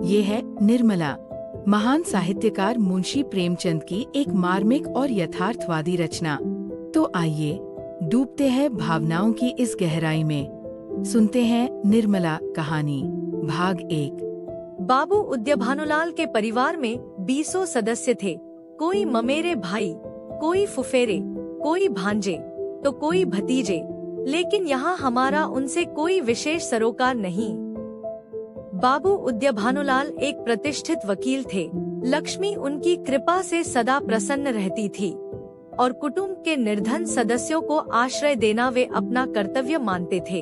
ये है निर्मला, महान साहित्यकार मुंशी प्रेमचंद की एक मार्मिक और यथार्थवादी रचना। तो आइए डूबते हैं भावनाओं की इस गहराई में। सुनते हैं निर्मला कहानी, भाग 1। बाबू उद्यभानुलाल के परिवार में 20 सदस्य थे। कोई ममेरे भाई, कोई फुफेरे, कोई भांजे, तो कोई भतीजे, लेकिन यहाँ हमारा उनसे कोई विशेष सरोकार नहीं। बाबू उद्यभानुलाल एक प्रतिष्ठित वकील थे। लक्ष्मी उनकी कृपा से सदा प्रसन्न रहती थी और कुटुंब के निर्धन सदस्यों को आश्रय देना वे अपना कर्तव्य मानते थे।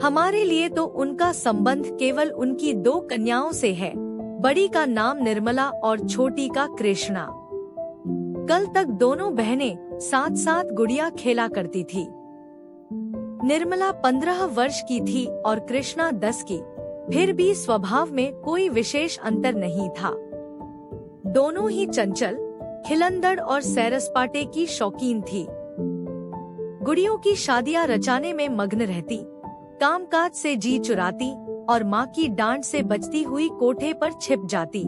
हमारे लिए तो उनका संबंध केवल उनकी 2 कन्याओं से है। बड़ी का नाम निर्मला और छोटी का कृष्णा। कल तक दोनों बहनें साथ साथ गुड़िया खेला करती थी। निर्मला 15 वर्ष की थी और कृष्णा 10 की। फिर भी स्वभाव में कोई विशेष अंतर नहीं था। दोनों ही चंचल, खिलंदड़ और सैर-सपाटे की शौकीन थी। गुड़ियों की शादियां रचाने में मग्न रहती, कामकाज से जी चुराती और माँ की डांट से बचती हुई कोठे पर छिप जाती।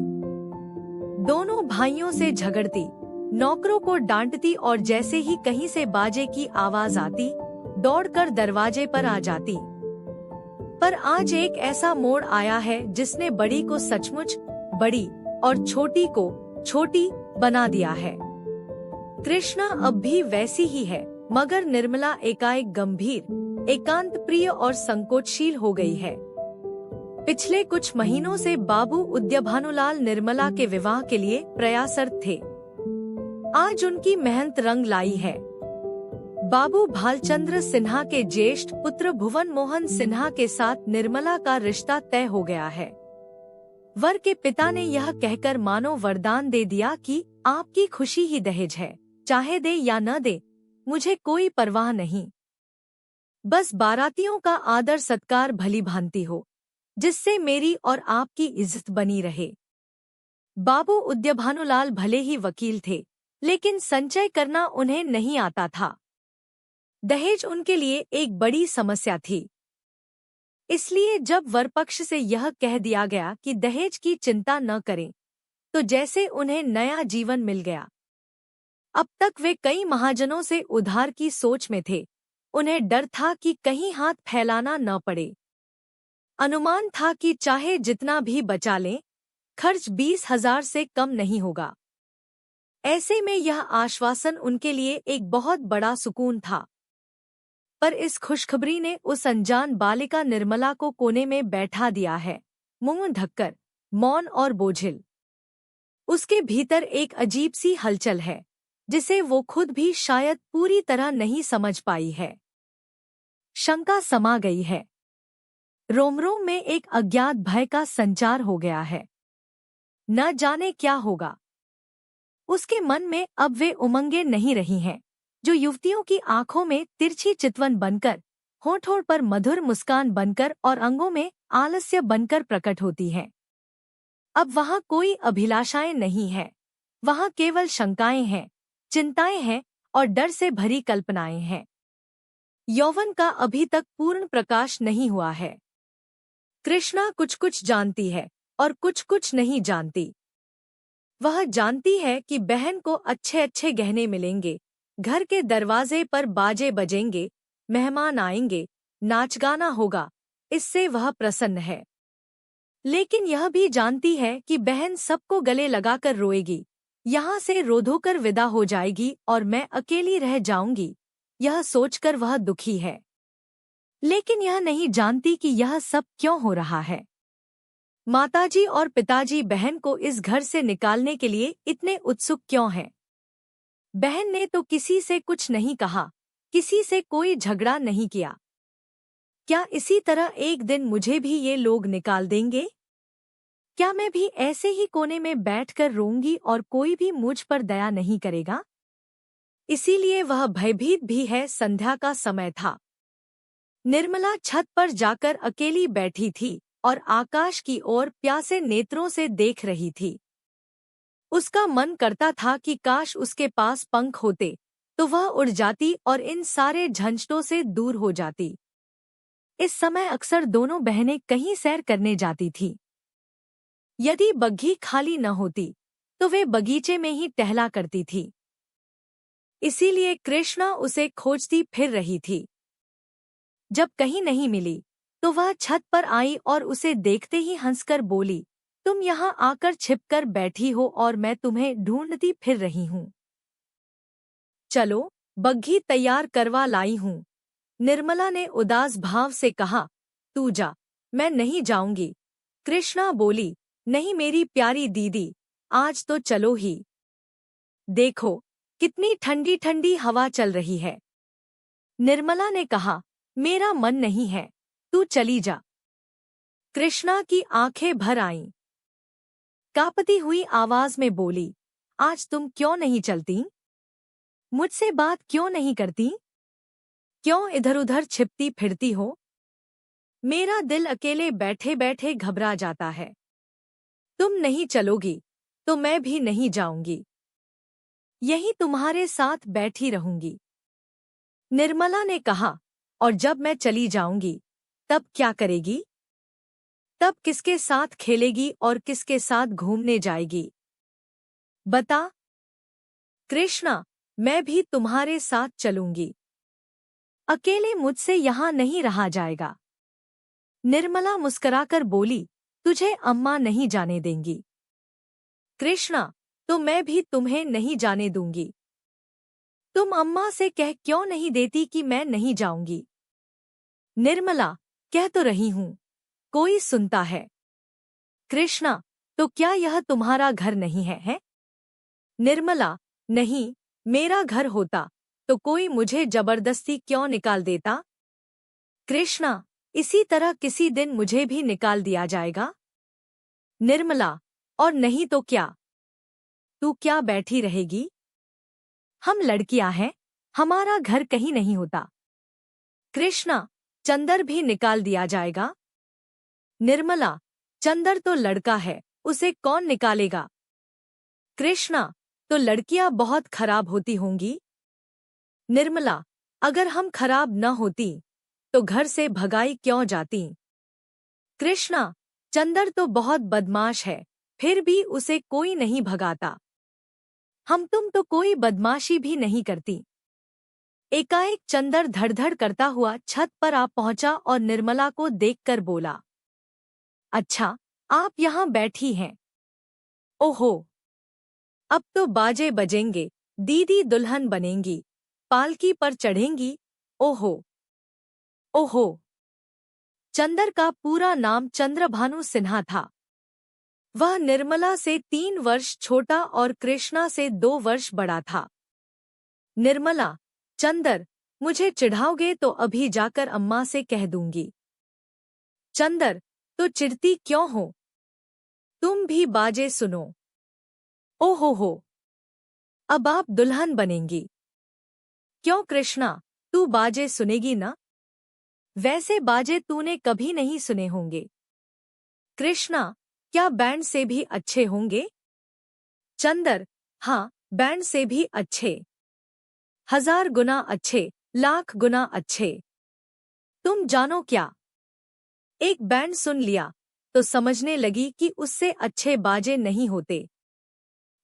दोनों भाइयों से झगड़ती, नौकरों को डांटती और जैसे ही कहीं से बाजे की आवाज आती, दौड़कर दरवाजे पर आ जाती। पर आज एक ऐसा मोड़ आया है जिसने बड़ी को सचमुच बड़ी और छोटी को छोटी बना दिया है। कृष्णा अब भी वैसी ही है, मगर निर्मला एकाएक गंभीर, एकांत प्रिय और संकोचशील हो गई है। पिछले कुछ महीनों से बाबू उद्यभानुलाल निर्मला के विवाह के लिए प्रयासरत थे। आज उनकी मेहनत रंग लाई है। बाबू भालचंद्र सिन्हा के ज्येष्ठ पुत्र भुवन मोहन सिन्हा के साथ निर्मला का रिश्ता तय हो गया है। वर के पिता ने यह कहकर मानो वरदान दे दिया कि आपकी खुशी ही दहेज है, चाहे दे या न दे, मुझे कोई परवाह नहीं। बस बारातियों का आदर सत्कार भली भांति हो, जिससे मेरी और आपकी इज्जत बनी रहे। बाबू उद्यभानुलाल भले ही वकील थे, लेकिन संचय करना उन्हें नहीं आता था। दहेज उनके लिए एक बड़ी समस्या थी। इसलिए जब वरपक्ष से यह कह दिया गया कि दहेज की चिंता न करें, तो जैसे उन्हें नया जीवन मिल गया। अब तक वे कई महाजनों से उधार की सोच में थे। उन्हें डर था कि कहीं हाथ फैलाना न पड़े। अनुमान था कि चाहे जितना भी बचा लें, खर्च 20,000 से कम नहीं होगा। ऐसे में यह आश्वासन उनके लिए एक बहुत बड़ा सुकून था। पर इस खुशखबरी ने उस अनजान बालिका निर्मला को कोने में बैठा दिया है, मुंह ढककर, मौन और बोझिल। उसके भीतर एक अजीब सी हलचल है, जिसे वो खुद भी शायद पूरी तरह नहीं समझ पाई है। शंका समा गई है। रोम रोम में एक अज्ञात भय का संचार हो गया है। न जाने क्या होगा। उसके मन में अब वे उमंगें नहीं रही हैं, जो युवतियों की आंखों में तिरछी चितवन बनकर, होठों पर मधुर मुस्कान बनकर और अंगों में आलस्य बनकर प्रकट होती हैं। अब वहाँ कोई अभिलाषाएं नहीं है, वहाँ केवल शंकाएं हैं, चिंताएं हैं और डर से भरी कल्पनाएं हैं। यौवन का अभी तक पूर्ण प्रकाश नहीं हुआ है। कृष्णा कुछ कुछ जानती है और कुछ कुछ नहीं जानती। वह जानती है कि बहन को अच्छे अच्छे गहने मिलेंगे, घर के दरवाजे पर बाजे बजेंगे, मेहमान आएंगे, नाच गाना होगा, इससे वह प्रसन्न है। लेकिन यह भी जानती है कि बहन सबको गले लगाकर रोएगी, यहाँ से रो-धोकर विदा हो जाएगी और मैं अकेली रह जाऊंगी। यह सोचकर वह दुखी है। लेकिन यह नहीं जानती कि यह सब क्यों हो रहा है। माताजी और पिताजी बहन को इस घर से निकालने के लिए इतने उत्सुक क्यों हैं? बहन ने तो किसी से कुछ नहीं कहा, किसी से कोई झगड़ा नहीं किया। क्या इसी तरह एक दिन मुझे भी ये लोग निकाल देंगे? क्या मैं भी ऐसे ही कोने में बैठकर रोऊंगी और कोई भी मुझ पर दया नहीं करेगा? इसीलिए वह भयभीत भी है। संध्या का समय था। निर्मला छत पर जाकर अकेली बैठी थी और आकाश की ओर प्यासे नेत्रों से देख रही थी। उसका मन करता था कि काश उसके पास पंख होते, तो वह उड़ जाती और इन सारे झंझटों से दूर हो जाती। इस समय अक्सर दोनों बहनें कहीं सैर करने जाती थीं। यदि बग्घी खाली न होती तो वे बगीचे में ही टहला करती थी। इसीलिए कृष्णा उसे खोजती फिर रही थी। जब कहीं नहीं मिली तो वह छत पर आई और उसे देखते ही हंसकर बोली, तुम यहाँ आकर छिपकर बैठी हो और मैं तुम्हें ढूंढती फिर रही हूँ। चलो, बग्घी तैयार करवा लाई हूँ। निर्मला ने उदास भाव से कहा। तू जा, मैं नहीं जाऊंगी। कृष्णा बोली, नहीं मेरी प्यारी दीदी, आज तो चलो ही। देखो, कितनी ठंडी ठंडी हवा चल रही है। निर्मला ने कहा, मेरा मन नहीं है, तू चली जा। कृष्णा की आंखें भर आईं। कांपती हुई आवाज में बोली, आज तुम क्यों नहीं चलती? मुझसे बात क्यों नहीं करती? क्यों इधर उधर छिपती फिरती हो? मेरा दिल अकेले बैठे बैठे घबरा जाता है। तुम नहीं चलोगी तो मैं भी नहीं जाऊंगी, यही तुम्हारे साथ बैठी रहूंगी। निर्मला ने कहा, और जब मैं चली जाऊंगी तब क्या करेगी? तब किसके साथ खेलेगी और किसके साथ घूमने जाएगी? बता। कृष्णा, मैं भी तुम्हारे साथ चलूंगी। अकेले मुझसे यहाँ नहीं रहा जाएगा। निर्मला मुस्कुराकर बोली, तुझे अम्मा नहीं जाने देंगी। कृष्णा, तो मैं भी तुम्हें नहीं जाने दूंगी। तुम अम्मा से कह क्यों नहीं देती कि मैं नहीं जाऊंगी? निर्मला, कह तो रही हूं, कोई सुनता है। कृष्णा, तो क्या यह तुम्हारा घर नहीं है? निर्मला, नहीं, मेरा घर होता तो कोई मुझे जबरदस्ती क्यों निकाल देता? कृष्णा, इसी तरह किसी दिन मुझे भी निकाल दिया जाएगा। निर्मला, और नहीं तो क्या? तू क्या बैठी रहेगी? हम लड़कियां हैं, हमारा घर कहीं नहीं होता। कृष्णा, चंदर भी निकाल दिया जाएगा। निर्मला, चंदर तो लड़का है, उसे कौन निकालेगा? कृष्णा, तो लड़कियां बहुत खराब होती होंगी। निर्मला, अगर हम खराब न होती तो घर से भगाई क्यों जाती? कृष्णा, चंदर तो बहुत बदमाश है, फिर भी उसे कोई नहीं भगाता। हम तुम तो कोई बदमाशी भी नहीं करती। एकाएक चंदर धड़धड़ करता हुआ छत पर आ पहुंचा और निर्मला को देखकर बोला, अच्छा, आप यहाँ बैठी हैं। ओहो, अब तो बाजे बजेंगे, दीदी दुल्हन बनेंगी, पालकी पर चढ़ेंगी। ओहो ओहो। चंदर का पूरा नाम चंद्रभानु सिन्हा था। वह निर्मला से 3 वर्ष छोटा और कृष्णा से 2 वर्ष बड़ा था। निर्मला, चंदर, मुझे चिढ़ाओगे तो अभी जाकर अम्मा से कह दूंगी। चंदर, तो चिढ़ती क्यों हो? तुम भी बाजे सुनो। ओहो, अब आप दुल्हन बनेंगी। क्यों कृष्णा, तू बाजे सुनेगी ना? वैसे बाजे तूने कभी नहीं सुने होंगे। कृष्णा, क्या बैंड से भी अच्छे होंगे? चंदर, हाँ, बैंड से भी अच्छे, 1000 गुना अच्छे, लाख गुना अच्छे। तुम जानो क्या? एक बैंड सुन लिया तो समझने लगी कि उससे अच्छे बाजे नहीं होते।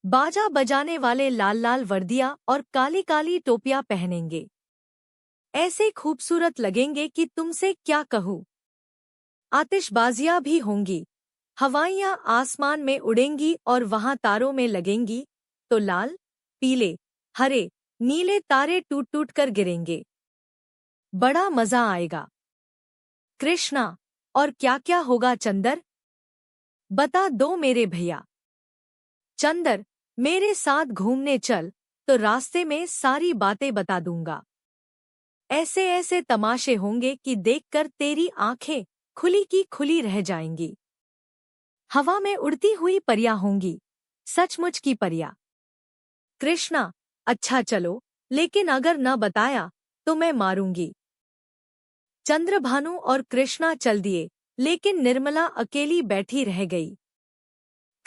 बाजा बजाने वाले लाल लाल वर्दियां और काली काली टोपियां पहनेंगे, ऐसे खूबसूरत लगेंगे कि तुमसे क्या कहूँ। आतिशबाजियां भी होंगी, हवाइयां आसमान में उड़ेंगी और वहां तारों में लगेंगी तो लाल, पीले, हरे, नीले तारे टूट टूट कर गिरेंगे। बड़ा मजा आएगा। कृष्णा, और क्या क्या होगा चंदर? बता दो मेरे भैया। चंदर, मेरे साथ घूमने चल तो रास्ते में सारी बातें बता दूंगा। ऐसे ऐसे तमाशे होंगे कि देखकर तेरी आंखें खुली की खुली रह जाएंगी। हवा में उड़ती हुई परियां होंगी, सचमुच की परियां। कृष्णा, अच्छा चलो, लेकिन अगर न बताया तो मैं मारूंगी। चंद्रभानु और कृष्णा चल दिए, लेकिन निर्मला अकेली बैठी रह गई।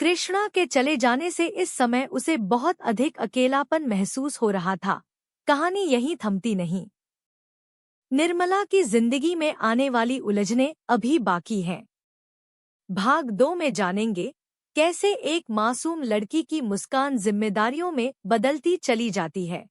कृष्णा के चले जाने से इस समय उसे बहुत अधिक अकेलापन महसूस हो रहा था। कहानी यहीं थमती नहीं। निर्मला की जिंदगी में आने वाली उलझनें अभी बाकी हैं। भाग 2 में जानेंगे कैसे एक मासूम लड़की की मुस्कान जिम्मेदारियों में बदलती चली जाती है।